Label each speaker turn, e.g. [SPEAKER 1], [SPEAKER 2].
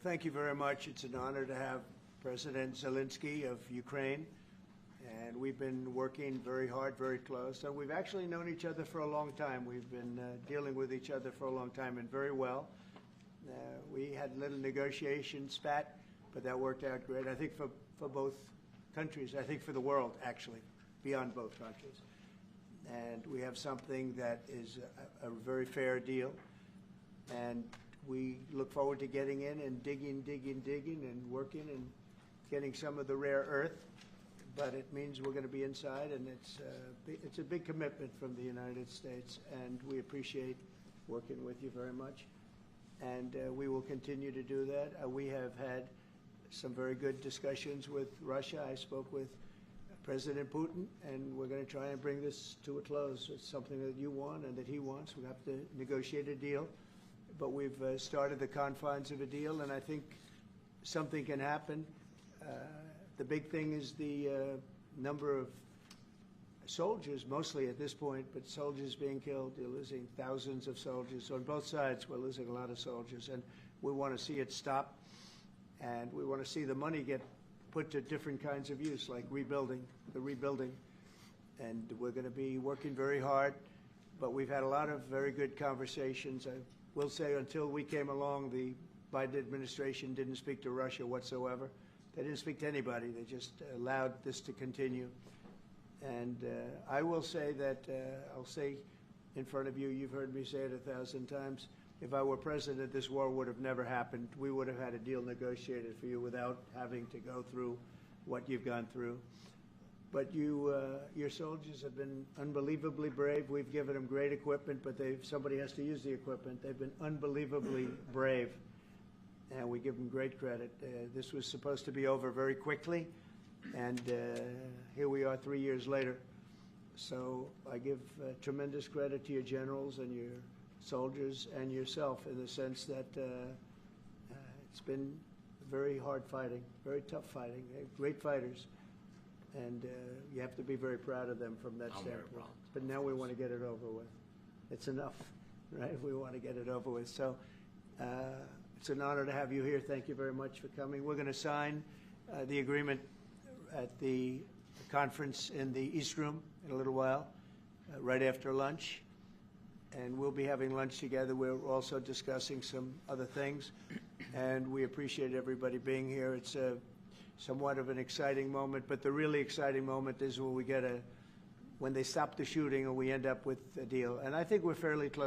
[SPEAKER 1] Well, thank you very much. It's an honor to have President Zelensky of Ukraine, and we've been working very hard, very close. And we've actually known each other for a long time. We've been dealing with each other for a long time and very well. We had a little negotiation spat, but that worked out great, I think, for both countries. I think for the world, actually, beyond both countries. And we have something that is a very fair deal. And we look forward to getting in and digging and working and getting some of the rare earth. But it means we're going to be inside, and it's a big commitment from the United States, and we appreciate working with you very much. And we will continue to do that. We have had some very good discussions with Russia. I spoke with President Putin, and we're going to try and bring this to a close. It's something that you want and that he wants. We have to negotiate a deal. But we've started the confines of a deal, and I think something can happen. The big thing is the number of soldiers, mostly at this point, but soldiers being killed. You're losing thousands of soldiers. On both sides, we're losing a lot of soldiers, and we want to see it stop, and we want to see the money get put to different kinds of use, like rebuilding, and we're going to be working very hard, but we've had a lot of very good conversations. I will say until we came along, the Biden administration didn't speak to Russia whatsoever. They didn't speak to anybody. They just allowed this to continue. And I will say that, I'll say in front of you, you've heard me say it 1,000 times, if I were president, this war would have never happened. We would have had a deal negotiated for you without having to go through what you've gone through. But your soldiers have been unbelievably brave. We've given them great equipment, but somebody has to use the equipment. They've been unbelievably brave, and we give them great credit. This was supposed to be over very quickly, and here we are 3 years later. So I give tremendous credit to your generals and your soldiers and yourself in the sense that it's been very hard fighting, very tough fighting. They're great fighters. And you have to be very proud of them from that standpoint. But now we want to get it over with. It's enough, right? We want to get it over with. So it's an honor to have you here. Thank you very much for coming. We're going to sign the agreement at the conference in the East Room in a little while, right after lunch. And we'll be having lunch together. We're also discussing some other things. And we appreciate everybody being here. It's somewhat of an exciting moment, but the really exciting moment is when we when they stop the shooting and we end up with a deal. And I think we're fairly close.